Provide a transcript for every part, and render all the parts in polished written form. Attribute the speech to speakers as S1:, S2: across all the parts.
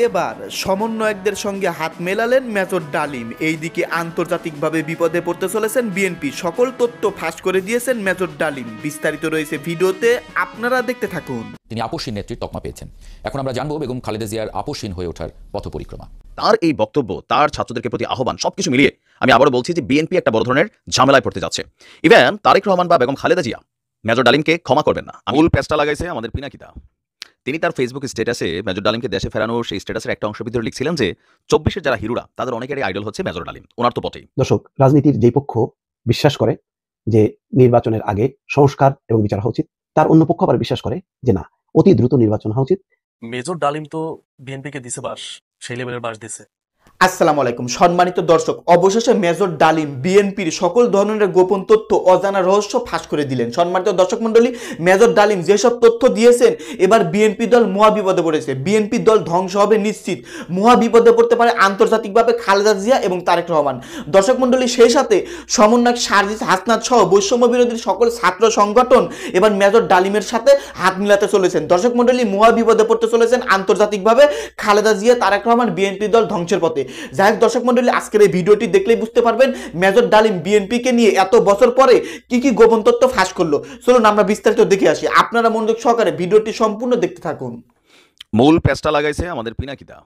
S1: এবার সমন্বয়কদের সঙ্গে হাত মেলালেন মেজর ডালিম। এইদিকে আন্তর্জাতিকভাবে বিপদে পড়তে চলেছেন বিএনপি। সকল তথ্য ফাঁস করে দিয়েছেন মেজর ডালিম। বিস্তারিত রয়েছে ভিডিওতে, আপনারা দেখতে থাকুন।
S2: তিনি আপসহীন নেত্রীর তকমা পেয়েছেন। এখন আমরা জানবো বেগম খালেদা জিয়ার আপসহীন হয়ে ওঠার পথ পরিক্রমা।
S3: তার এই বক্তব্য, তার ছাত্রদেরকে প্রতি আহ্বান, সবকিছু মিলিয়ে আমি আবারও বলছি যে বিএনপি একটা বড় ধরনের ঝামেলায় পড়তে যাচ্ছে। ইভেন তারেক রহমান বা বেগম খালেদা জিয়া মেজর ডালিমকে ক্ষমা করবেন না। মূল পেজটা লাগাইছে আমাদের পিনাকিদা। তিনি তার ফেসবুক স্ট্যাটাসে মেজর ডালিমকে দেশে ফেরানোর সেই স্ট্যাটাসের একটা অংশ ভিতরে লিখছিলেন যে 24-এর যারা হিরোরা তাদের অনেকেরই আইডল হচ্ছে মেজর ডালিম। ওনার তো বটেই।
S4: দর্শক, রাজনীতির যে পক্ষ বিশ্বাস করে যে নির্বাচনের আগে সংস্কার এবং বিচার হওয়া উচিত, তার অন্য পক্ষ আবার বিশ্বাস করে যে না, অতি দ্রুত নির্বাচন হওয়া উচিত।
S5: মেজর ডালিম তো বিএনপিকে দিছে বাস, সেই লেভেলের বাস দিছে।
S1: আসসালামু আলাইকুম সম্মানিত দর্শক, অবশেষে মেজর ডালিম বিএনপির সকল ধরনের গোপন তথ্য, অজানা রহস্য ফাঁস করে দিলেন। সম্মানিত দর্শক মন্ডলী, মেজর ডালিম যেসব তথ্য দিয়েছেন, এবার বিএনপি দল মহা বিপদে পড়েছে। বিএনপি দল ধ্বংস হবে নিশ্চিত। মহা বিপদে পড়তে পারে আন্তর্জাতিকভাবে খালেদা জিয়া এবং তারেক রহমান। দর্শক মন্ডলী, সেই সাথে সমন্বয়ক সার্জিস হাসনাত সহ বৈষম্য বিরোধী সকল ছাত্র সংগঠন এবার মেজর ডালিমের সাথে হাত মিলাতে চলেছেন। দর্শক মন্ডলী, মহা বিপদে পড়তে চলেছেন আন্তর্জাতিকভাবে খালেদা জিয়া, তারেক রহমান। বিএনপি দল ধ্বংসের পথে। যাই হোক দর্শক মন্ডলী, আজকের এই ভিডিওটি দেখলেই বুঝতে পারবেন মেজর ডালিম বিএনপিকে নিয়ে এত বছর পরে কি কি গোপন তথ্য ফাঁস করলো। চলুন আমরা বিস্তারিত দেখে আসি। আপনারা মনোযোগ সহকারে ভিডিওটি সম্পূর্ণ দেখতে থাকুন।
S3: মূল পেজটা লাগাইছে আমাদের পিনাকিদা।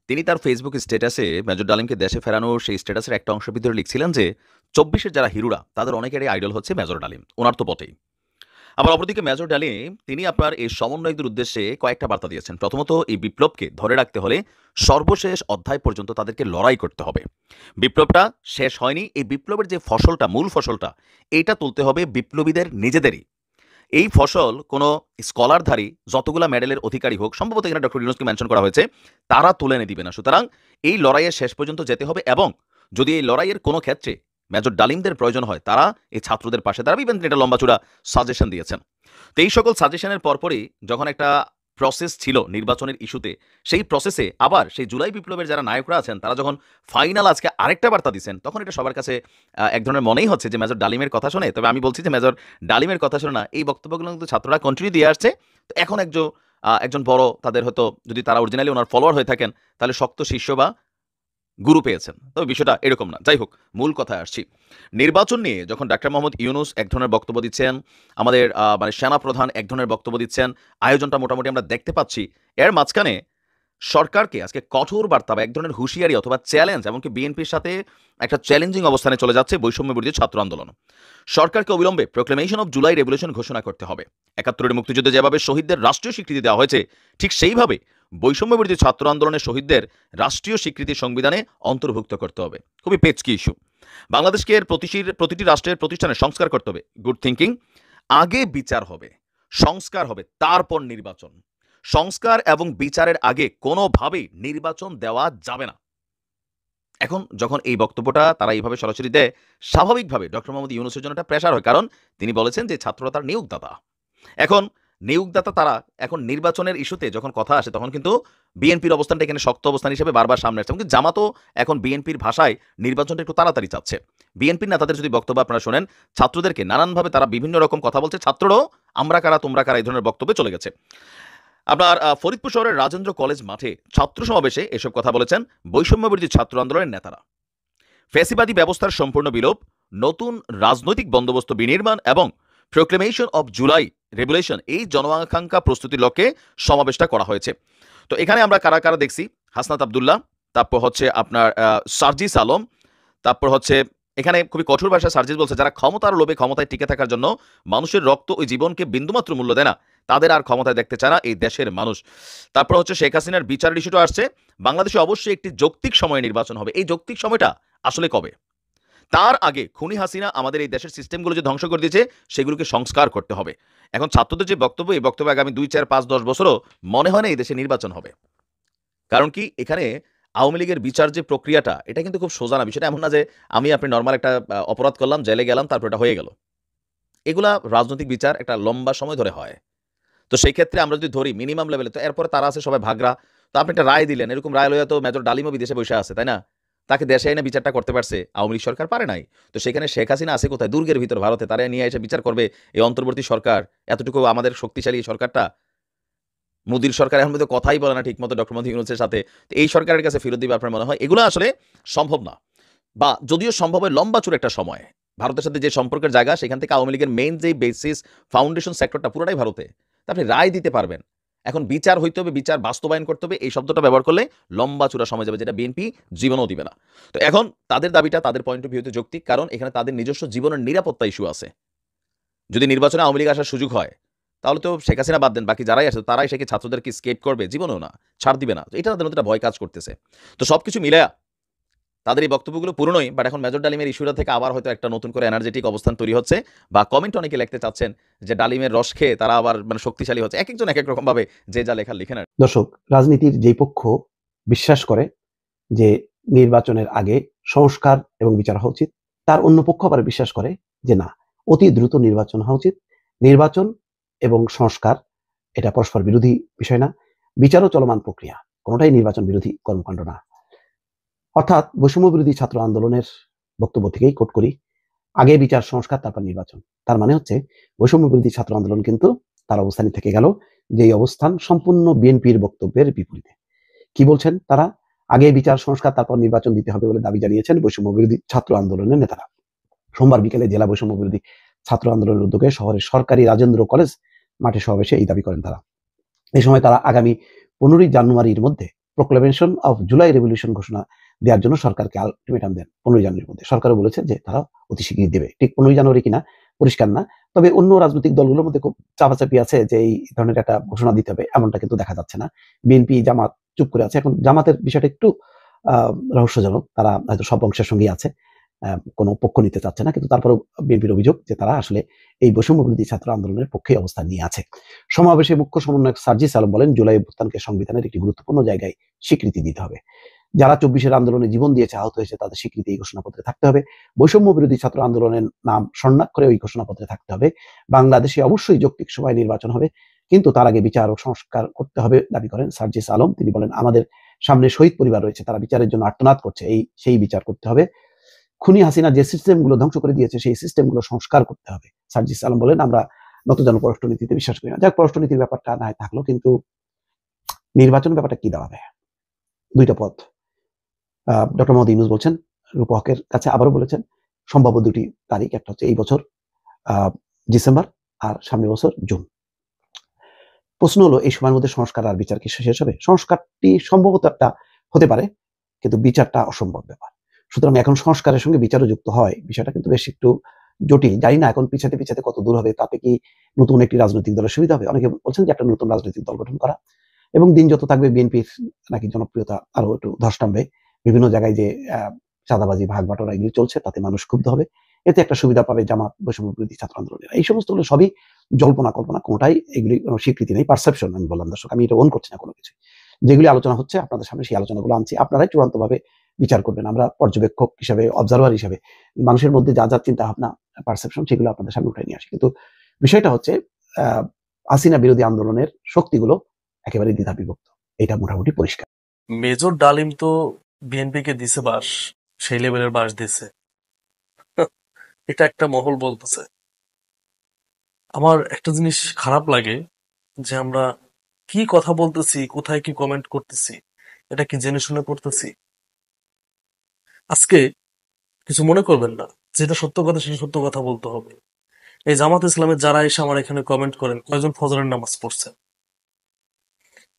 S3: তিনি তার ফেসবুক স্ট্যাটাসে মেজর ডালিমকে দেশে ফেরানোর সেই স্ট্যাটাসের একটা অংশ ভিতরে লিখছিলেন যে 24-এর যারা হিরোরা তাদের অনেকেরই আইডল হচ্ছে মেজর ডালিম। ওনার তো বটেই। আবার অপরদিকে মেজর ডালিম তিনি আপনার এই সমন্বয়কদের উদ্দেশ্যে কয়েকটা বার্তা দিয়েছেন। প্রথমত, এই বিপ্লবকে ধরে রাখতে হলে সর্বশেষ অধ্যায় পর্যন্ত তাদেরকে লড়াই করতে হবে। বিপ্লবটা শেষ হয়নি, এই বিপ্লবের যে ফসলটা, মূল ফসলটা, এইটা তুলতে হবে বিপ্লবীদের নিজেদেরই। এই ফসল কোনো স্কলারধারী যতগুলা মেডেলের অধিকারী হোক, সম্ভবত এখানে ডক্টর ইউনূসকে মেনশন করা হয়েছে, তারা তুলে এনে দিবে না। সুতরাং এই লড়াইয়ের শেষ পর্যন্ত যেতে হবে, এবং যদি এই লড়াইয়ের কোনো ক্ষেত্রে মেজর ডালিমদের প্রয়োজন হয়, তারা এই ছাত্রদের পাশে দাঁড়াবে। ইভেন এটা লম্বাচূড়া সাজেশন দিয়েছেন। তো এই সকল সাজেশনের পরপরই যখন একটা প্রসেস ছিল নির্বাচনের ইস্যুতে, সেই প্রসেসে আবার সেই জুলাই বিপ্লবের যারা নায়করা আছেন তারা যখন ফাইনাল আজকে আরেকটা বার্তা দিচ্ছেন, তখন এটা সবার কাছে এক ধরনের মনেই হচ্ছে যে মেজর ডালিমের কথা শুনে। তবে আমি বলছি যে মেজর ডালিমের কথা শুনে না, এই বক্তব্যগুলো কিন্তু ছাত্ররা কন্টিনিউ দিয়ে আসছে। তো এখন একজন বড়, তাদের হয়তো যদি তারা অরিজিনালি ওনার ফলোয়ার হয়ে থাকেন, তাহলে শক্ত শিষ্য বা গুরু পেয়েছেন। তবে বিষয়টা এরকম না। যাই হোক, মূল কথায় আসছি। নির্বাচন নিয়ে যখন ডাক্তার মোহাম্মদ ইউনূস এক ধরনের বক্তব্য দিচ্ছেন, আমাদের সেনাপ্রধান এক ধরনের বক্তব্য দিচ্ছেন, আয়োজনটা মোটামুটি আমরা দেখতে পাচ্ছি। এর মাঝখানে সরকারকে আজকে কঠোর বার্তা বা এক ধরনের হুঁশিয়ারি অথবা চ্যালেঞ্জ, এমনকি বিএনপির সাথে একটা চ্যালেঞ্জিং অবস্থানে চলে যাচ্ছে বৈষম্য বিরোধী ছাত্র আন্দোলন। সরকারকে অবিলম্বে প্রোক্লেমেশন অফ জুলাই রেভলিউশন ঘোষণা করতে হবে। ৭১-এর মুক্তিযুদ্ধে যেভাবে শহীদদের রাষ্ট্রীয় স্বীকৃতি দেওয়া হয়েছে, ঠিক সেইভাবে বৈষম্য বিরোধী ছাত্র আন্দোলনের শহীদদের রাষ্ট্রীয় স্বীকৃতি সংবিধানে অন্তর্ভুক্ত করতে হবে। খুবই পেচকি ইস্যু। বাংলাদেশকে এর প্রতিটি রাষ্ট্রের প্রতিষ্ঠানে সংস্কার করতে হবে। Good thinking. আগে বিচার হবে, সংস্কার হবে, তারপর নির্বাচন। সংস্কার এবং বিচারের আগে কোনোভাবেই নির্বাচন দেওয়া যাবে না। এখন যখন এই বক্তব্যটা তারা এইভাবে সরাসরি দেয়, স্বাভাবিকভাবে ডক্টর মোহাম্মদ ইউনূসের জন্য একটা প্রেশার হয়, কারণ তিনি বলেছেন যে ছাত্ররা তার নিয়োগদাতা। এখন নিয়োগদাতা তারা, এখন নির্বাচনের ইস্যুতে যখন কথা আসে, তখন কিন্তু বিএনপির অবস্থানটা এখানে শক্ত অবস্থান হিসেবে বারবার সামনে আসছে। কিন্তু জামাতও এখন বিএনপির ভাষায় নির্বাচনটা একটু তাড়াতাড়ি চাচ্ছে। বিএনপির নেতাদের যদি বক্তব্য আপনারা শোনেন, ছাত্রদেরকে নানানভাবে তারা বিভিন্ন রকম কথা বলছে। ছাত্ররাও আমরা কারা তোমরা কারা এই ধরনের বক্তব্যে চলে গেছে। আপনার ফরিদপুর শহরের রাজেন্দ্র কলেজ মাঠে ছাত্র সমাবেশে এসব কথা বলেছেন বৈষম্য বিরোধী ছাত্র আন্দোলনের নেতারা। ফ্যাসিবাদী ব্যবস্থার সম্পূর্ণ বিলোপ, নতুন রাজনৈতিক বন্দোবস্ত বিনির্মাণ এবং প্রোক্লেমেশন অফ জুলাই রেভলিউশন, এই জনআকাঙ্ক্ষা প্রস্তুতির লক্ষ্যে সমাবেশটা করা হয়েছে। তো এখানে আমরা কারা কারা দেখছি, হাসনাত আবদুল্লাহ, তারপর হচ্ছে আপনার সার্জিস আলম, তারপর হচ্ছে এখানে খুবই কঠোর ভাষায় সার্জিস বলছে, যারা ক্ষমতার লোভে ক্ষমতায় টিকে থাকার জন্য মানুষের রক্ত ওই জীবনকে বিন্দুমাত্র মূল্য দেয় না, তাদের আর ক্ষমতায় দেখতে চায় না এই দেশের মানুষ। তারপর হচ্ছে শেখ হাসিনার বিচারের ইস্যুটা আসছে। বাংলাদেশে অবশ্যই একটি যৌক্তিক সময়ে নির্বাচন হবে। এই যৌক্তিক সময়টা আসলে কবে? তার আগে খুনি হাসিনা আমাদের এই দেশের সিস্টেমগুলো যে ধ্বংস করে দিয়েছে, সেগুলোকে সংস্কার করতে হবে। এখন ছাত্রদের যে বক্তব্য, এই বক্তব্য আগামী 2, 4, 5, 10 বছরও মনে হয় না এই দেশে নির্বাচন হবে। কারণ কি, এখানে আওয়ামী লীগের বিচার যে প্রক্রিয়াটা, এটা কিন্তু খুব সোজা না। বিষয়টা এমন না যে আপনি নর্মাল একটা অপরাধ করলাম, জেলে গেলাম, তারপর এটা হয়ে গেল। এগুলা রাজনৈতিক বিচার একটা লম্বা সময় ধরে হয়। তো সেই ক্ষেত্রে আমরা যদি ধরি মিনিমাম লেভেলে, তো এরপরে তারা আছে সবাই ভাগরা। তো আপনি একটা রায় দিলেন, এরকম রায় লইয়া তো মেজর ডালিমও বিদেশে বসে আছে, তাই না? তাকে দেশে এনে বিচারটা করতে পারছে, আওয়ামী লীগ সরকার পারে নাই। তো সেখানে শেখ হাসিনা আছে কোথায়? দুর্গের ভিতর ভারতে। তারা নিয়ে এসে বিচার করবে এই অন্তর্বর্তী সরকার, এতটুকু আমাদের শক্তিশালী সরকারটা। মোদির সরকার এখন মধ্যে কথাই বলে না ঠিক মতো ডক্টর মোহাম্মদ ইউনূসের সাথে। তো এই সরকারের কাছে ফেরত দিবে আপনার মনে হয়? এগুলো আসলে সম্ভব না, বা যদিও সম্ভব হয় লম্বা চূড়া একটা সময়। ভারতের সাথে যে সম্পর্কের জায়গা, সেখান থেকে আওয়ামী লীগের মেইন যে বেসিস ফাউন্ডেশন সেক্টরটা পুরোটাই ভারতে। তা আপনি রায় দিতে পারবেন। এখন বিচার হইতে হবে, বিচার বাস্তবায়ন করতে হবে, এই শব্দটা ব্যবহার করলে লম্বা চূড়া সময় যাবে, যেটা বিএনপি জীবনও দিবে না। তো এখন তাদের দাবিটা, তাদের পয়েন্ট অফ ভিউতে যৌক্তিক, কারণ এখানে তাদের নিজস্ব জীবনের নিরাপত্তা ইস্যু আছে। যদি নির্বাচনে আওয়ামী লীগ আসার সুযোগ হয়, তাহলে তো শেখ হাসিনা বাদ দেন, বাকি যারাই আসে তারাই সে কি ছাত্রদেরকে স্কেপ করবে? জীবনেও না, ছাড় দিবে না। তো এটা তাদের মধ্যে একটা ভয় কাজ করতেছে। তো সবকিছু মিলায়া তাদের এই বক্তব্যগুলো পুরনোই, বাট এখন মেজর ডালিমের ইস্যুটা থেকে আবার হয়তো একটা নতুন করে এনার্জেটিক অবস্থান তৈরি হচ্ছে, বা কমেন্ট অনেকে লিখতে চাচ্ছেন যে ডালিমের রস খেয়ে তারা আবার মানে শক্তিশালী হচ্ছে। এক একজন এক এক রকম ভাবে যে যা লেখা লিখে না।
S4: দর্শক, রাজনীতির যেই পক্ষ বিশ্বাস করে যে নির্বাচনের আগে সংস্কার এবং বিচার হওয়া উচিত, তার অন্য পক্ষ আবার বিশ্বাস করে যে না, অতি দ্রুত নির্বাচন হওয়া উচিত। নির্বাচন এবং সংস্কার এটা পরস্পর বিরোধী বিষয় না, বিচারও চলমান প্রক্রিয়া, কোনোটাই নির্বাচন বিরোধী কর্মকাণ্ড না। অর্থাৎ বৈষম্য বিরোধী ছাত্র আন্দোলনের বক্তব্য থেকেই কোট করি, আগে বিচার সংস্কার তারপর নির্বাচন। তার মানে হচ্ছে বৈষম্য বিরোধী ছাত্র আন্দোলন কিন্তু তার অবস্থানই থেকে গেল, যেই অবস্থান সম্পূর্ণ বিএনপির বক্তব্যের বিপরীতে। কি বলছেন তারা? আগে বিচার সংস্কার তারপর নির্বাচন দিতে হবে বলে দাবি জানিয়েছেন বৈষম্য বিরোধী ছাত্র আন্দোলনের নেতারা। সোমবার বিকেলে জেলা বৈষম্য বিরোধী ছাত্র আন্দোলনের উদ্যোগে শহরের সরকারি রাজেন্দ্র কলেজ মাঠে সমাবেশে এই দাবি করেন তারা। এই সময় তারা আগামী 15 জানুয়ারির মধ্যে প্রোক্লেমেশন অফ জুলাই রেভলিউশন ঘোষণা দেওয়ার জন্য সরকারকে আলটিমেটাম দেন। 15 জানুয়ারির মধ্যে সরকারও বলেছে যে তারা অতি শীঘ্রই দেবে। ঠিক 15 জানুয়ারি কিনা পরিষ্কার না, তবে অন্য রাজনৈতিক দলগুলোর মধ্যে খুব চাপাচাপি আছে যে এই ধরনের একটা ঘোষণা দিতে হবে, এমনটা কিন্তু দেখা যাচ্ছে না। বিএনপি জামাত চুপ করে আছে। এখন জামাতের বিষয়টা একটু রহস্যজনক, তারা হয়তো সব অংশের সঙ্গেই আছে, কোনো পক্ষ নিতে চাচ্ছে না, কিন্তু তারপরেও বিএনপির অভিযোগ যে তারা আসলে এই বৈষম্য বিরোধী ছাত্র আন্দোলনের পক্ষে অবস্থান নিয়ে আছে। সমাবেশে মুখ্য সমন্বয়ক সার্জিস আলম বলেন, জুলাই অভ্যুত্থানকে সংবিধানের একটি গুরুত্বপূর্ণ জায়গায় স্বীকৃতি দিতে হবে। যারা 24-এর আন্দোলনে জীবন দিয়েছে, আহত হয়েছে, তাদের স্বীকৃতি এই ঘোষণাপত্রে থাকতে হবে। বৈষম্য বিরোধী ছাত্র আন্দোলনের নাম স্বর্ণাক্ষরে ওই ঘোষণাপত্রে থাকতে হবে। বাংলাদেশে অবশ্যই যৌক্তিক সময় নির্বাচন হবে, কিন্তু তার আগে বিচার ও সংস্কার করতে হবে দাবি করেন সার্জিস আলম। তিনি বলেন, আমাদের সামনে শহীদ পরিবার রয়েছে, তারা বিচারের জন্য আর্তনাদ করছে, সেই বিচার করতে হবে। খুনি হাসিনা যে সিস্টেমগুলো ধ্বংস করে দিয়েছে, সেই সিস্টেমগুলো সংস্কার করতে হবে। সার্জিস আলম বলেন, আমরা নতজানু পররাষ্ট্রনীতিতে বিশ্বাস করি না। যাক, পররাষ্ট্রনীতির ব্যাপারটা না থাকলো, কিন্তু নির্বাচন ব্যাপারটা কি দাঁড়াবে? দুইটা পথ। ডক্টর মোহাম্মদ ইউনূস বলছেন, রূপকের কাছে আবারও বলেছেন, সম্ভাব্য দুটি তারিখ, একটা হচ্ছে এই বছর ডিসেম্বর, আর সামনের বছর জুন। প্রশ্ন হলো, এই সময়ের মধ্যে সংস্কার আর বিচার কি শেষ হবে? সংস্কারটি সম্ভবত একটা হতে পারে, কিন্তু বিচারটা অসম্ভব ব্যাপার। সুতরাং এখন সংস্কারের সঙ্গে বিচারও যুক্ত হয়, বিষয়টা কিন্তু বেশ একটু জটিল। জানি না এখন পিছাতে পিছাতে কত দূর হবে, তাতে কি নতুন একটি রাজনৈতিক দলের সুবিধা হবে? অনেকে বলছেন যে একটা নতুন রাজনৈতিক দল গঠন করা, এবং দিন যত থাকবে বিএনপির নাকি জনপ্রিয়তা আরো একটু ধস নামবে। বিভিন্ন জায়গায় যে চাঁদাবাজি, ভাগ বাটোয়ারা এগুলি চলছে, তাতে মানুষ ক্ষুব্ধ হবে, এতে একটা সুবিধা পাবে জামাত, বৈষম্য বিরোধী ছাত্র আন্দোলনের। এই সমস্ত হলো সবই জল্পনা কল্পনা, কোনোটাই এগুলি কোনো স্বীকৃতি নেই, পারসেপশন। আমি বললাম দর্শক, আমি এটা ওন করছি না কোনো কিছু। যেগুলি আলোচনা হচ্ছে আপনাদের সামনে, সেই আলোচনাগুলো আনছি, আপনারাই চূড়ান্তভাবে বিচার করবেন। আমরা পর্যবেক্ষক হিসাবে, অবজারভার হিসাবে মানুষের মধ্যে যা যা চিন্তা ভাবনা, পারসেপশন, সেগুলো আপনাদের সামনে উঠে নিয়ে আসি। কিন্তু বিষয়টা হচ্ছে হাসিনা বিরোধী আন্দোলনের শক্তিগুলো একেবারে দ্বিধা বিভক্ত, এটা মোটামুটি পরিষ্কার।
S5: মেজর ডালিম তো বিএনপিকে দিছে বাস, সেই লেভেলের বাস দিছে, এটা একটা মহল বলতেছে। আমার একটা জিনিস খারাপ লাগে যে আমরা কি কথা বলতেছি, কোথায় কি কমেন্ট করতেছি, এটা কি জেনে শুনে করতেছি? আজকে কিছু মনে করবেন না, যেটা সত্য কথা সেটা সত্য কথা বলতে হবে। এই জামাত ইসলামের যারা এসে আমার এখানে কমেন্ট করেন, কয়জন ফজরের নামাজ পড়ছেন?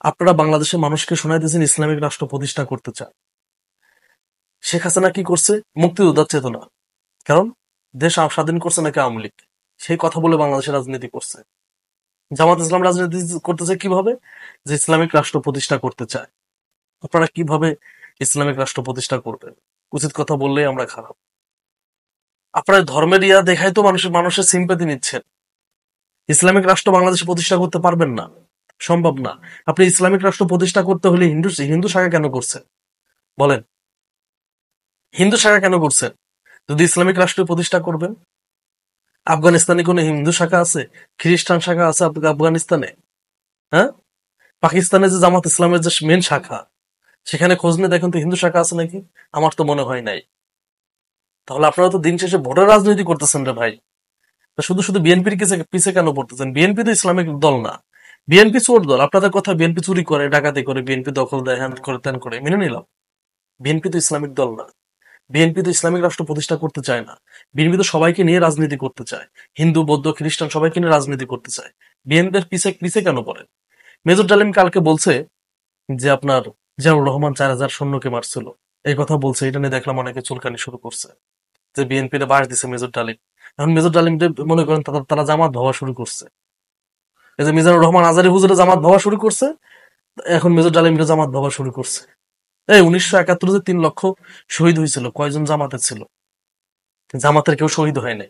S5: আপনারা বাংলাদেশের মানুষকে শোনাই দিয়েছেন ইসলামিক রাষ্ট্র প্রতিষ্ঠা করতে চান। শেখ হাসিনা কি করছে? মুক্তিযোদ্ধার চেতনা। কারণ দেশ স্বাধীন করছে নাকি আওয়ামী লীগ, সেই কথা বলে বাংলাদেশের রাজনীতি করছে। জামাত ইসলাম রাজনীতি করতেছে কিভাবে? যে ইসলামিক রাষ্ট্র প্রতিষ্ঠা করতে চায়। আপনারা কিভাবে ইসলামিক রাষ্ট্র প্রতিষ্ঠা করবেন? উচিত কথা বললেই আমরা খারাপ। আপনারা ধর্মের ইয়া দেখাই তো মানুষের সিম্পাথি নিচ্ছেন। ইসলামিক রাষ্ট্র বাংলাদেশে প্রতিষ্ঠা করতে পারবেন না, সম্ভব না। আপনি ইসলামিক রাষ্ট্র প্রতিষ্ঠা করতে হলে হিন্দু শাখা কেন করছেন বলেন? হিন্দু শাখা কেন করছেন যদি ইসলামিক রাষ্ট্র প্রতিষ্ঠা করবেন? আফগানিস্তানে কোনো হিন্দু শাখা আছে? খ্রিস্টান শাখা আছে আফগানিস্তানে? হ্যাঁ, পাকিস্তানে যে জামাত ইসলামের যে মেন শাখা, সেখানে খোঁজ নিয়ে দেখেন তো হিন্দু শাখা আছে নাকি? আমার তো মনে হয় নাই। তাহলে আপনারা তো দিন শেষে ভোটের রাজনীতি করতেছেন রে ভাই। শুধু শুধু বিএনপির পিছে কেন পড়তেছেন? বিএনপি তো ইসলামিক দল না, বিএনপি চোর দল, আপনাদের কথা বিএনপি চুরি করে, ডাকাতি করে, বিএনপি দখল দেয়, হ্যান করে, ত্যান করে, মেনে নিলাম। বিএনপি তো ইসলামিক দল না, বিএনপি তো ইসলামিক রাষ্ট্র প্রতিষ্ঠা করতে চায় না। বিএনপি তো সবাইকে নিয়ে রাজনীতি করতে চায়, হিন্দু, বৌদ্ধ, খ্রিস্টান সবাইকে নিয়ে রাজনীতি করতে চায়। বিএনপির পিছে পিছে কেন পড়ে? মেজর ডালিম কালকে বলছে যে আপনার জিয়াউর রহমান 4000 সৈন্যকে মারছিল, এই কথা বলছে। এটা নিয়ে দেখলাম অনেকে চুলকানি শুরু করছে যে বিএনপি বাস দিছে মেজর ডালিম। এখন মেজর ডালিম মনে করেন তারা জামাত ভাবা শুরু করছে। এই যে মিজানুর রহমান আজারি হুজুরে জামাত ভাবা শুরু করছে, এখন মেজর ডালিমরা জামাত ভাবা শুরু করছে। এই 1971 যে 3 লক্ষ শহীদ হয়েছিল, কয়জন জামাতের ছিল? জামাতের কেউ শহীদ হয় নাই।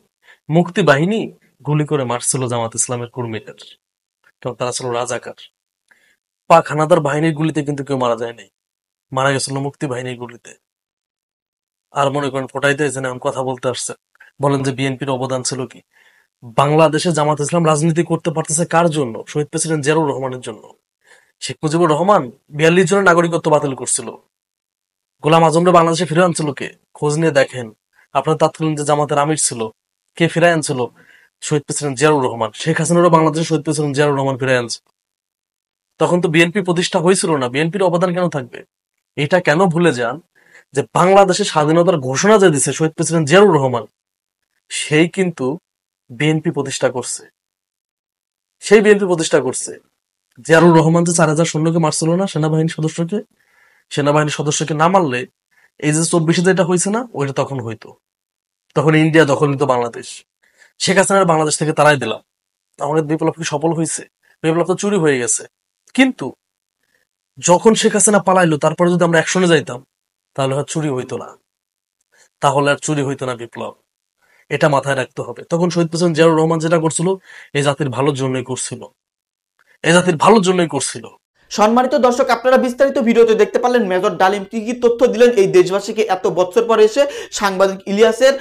S5: মুক্তি বাহিনী গুলি করে মারছিল জামাত ইসলামের কর্মীদের, কারণ তারা ছিল রাজাকার। পাক হানাদার বাহিনীর গুলিতে কিন্তু কেউ মারা যায় নাই, মারা গেছিল মুক্তি বাহিনীর গুলিতে। আর মনে করেন ফোটাইতে এসেন, এখন কথা বলতে আসছে, বলেন যে বিএনপির অবদান ছিল কি? বাংলাদেশে জামাত ইসলাম রাজনীতি করতে পারতেছে কার জন্য? শহীদ প্রেসিডেন্ট জিয়াউর রহমানের জন্য। শেখ মুজিবুর রহমান 42 জনের নাগরিকত্ব বাতিল করছিল। গোলাম আজমরে বাংলাদেশে ফিরে আনছিল কে? খোঁজ নিয়ে দেখেন। আপনার তৎকালীন যে জামাতের আমির ছিল, কে ফিরে আনছিল? শহীদ প্রেসিডেন্ট জিয়াউর রহমান। শেখ হাসিনারও বাংলাদেশে শহীদ প্রেসিডেন্ট জিয়াউর রহমান ফিরে আনছে। তখন তো বিএনপি প্রতিষ্ঠা হয়েছিল না, বিএনপির অবদান কেন থাকবে? এটা কেন ভুলে যান যে বাংলাদেশের স্বাধীনতার ঘোষণা যে দিছে শহীদ প্রেসিডেন্ট জিয়াউর রহমান, সেই কিন্তু বিএনপি প্রতিষ্ঠা করছে। সেই বিএনপি প্রতিষ্ঠা করছে। জিয়াউর রহমান যে 4000 সৈন্যকে মারছিল না, সেনাবাহিনীর সদস্যকে না মারলে এই যে 24 যেটা হয়েছে না, ওইটা তখন হইতো। তখন ইন্ডিয়া দখল নিত বাংলাদেশ। শেখ হাসিনার বাংলাদেশ থেকে তারাই দিলাম। আমাদের বিপ্লব কি সফল হয়েছে? বিপ্লব তো চুরি হয়ে গেছে। কিন্তু যখন শেখ হাসিনা পালাইলো, তারপরে যদি আমরা অ্যাকশনে যাইতাম, তাহলে আর চুরি হইতো না, বিপ্লব। এটা মাথায় রাখতে হবে। তখন শহীদ প্রেসিডেন্ট জিয়াউর রহমান যেটা করছিল, এই জাতির ভালোর জন্যই করছিল।
S1: সম্মানিত দর্শক, আপনারা বিস্তারিত ভিডিওতে দেখতে পারলেন মেজর ডালিম কি কি তথ্য দিলেন এই দেশবাসীকে এত বছর পরে এসে সাংবাদিক ইলিয়াসের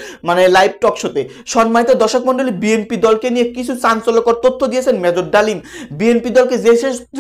S1: লাইভ টক শোতে। সম্মানিত দর্শক মন্ডলী, বিএনপি দলকে নিয়ে কিছু চাঞ্চল্যকর তথ্য দিয়েছেন মেজর ডালিম। বিএনপি দলকে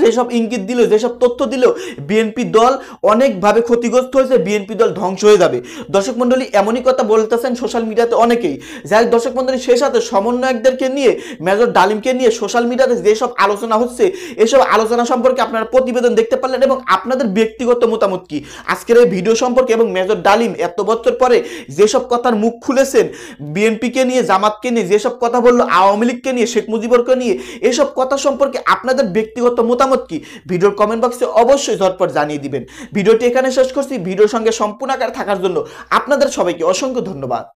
S1: যেসব ইঙ্গিত দিল, যেসব তথ্য দিল, বিএনপি দল অনেকভাবে ক্ষতিগ্রস্ত হয়েছে, বিএনপি দল ধ্বংস হয়ে যাবে। দর্শক মন্ডলী, এমনই কথা বলতেছেন সোশ্যাল মিডিয়াতে অনেকেই। যাই দর্শক মন্ডলী, সেই সাথে সমন্বয়কদেরকে নিয়ে, মেজর ডালিমকে নিয়ে সোশ্যাল মিডিয়াতে যেসব আলোচনা হচ্ছে, এসব আলোচনা সম্পর্কে আপনারা প্রতিবেদন দেখতে পারলেন এবং আপনাদের ব্যক্তিগত মতামত কি আজকের এই ভিডিও সম্পর্কে। এবং মেজর ডালিম এত বছর পরে যেসব কথার মুখ খুলেছেন, বিএনপিকে নিয়ে, জামাতকে নিয়ে যেসব কথা বললো, আওয়ামী লীগকে নিয়ে, শেখ মুজিবুরকে নিয়ে, এসব কথা সম্পর্কে আপনাদের ব্যক্তিগত মতামত কি ভিডিওর কমেন্ট বক্সে অবশ্যই ঝটপট জানিয়ে দিবেন। ভিডিওটি এখানে শেষ করছি। ভিডিওর সঙ্গে সম্পূর্ণ আকারে থাকার জন্য আপনাদের সবাইকে অসংখ্য ধন্যবাদ।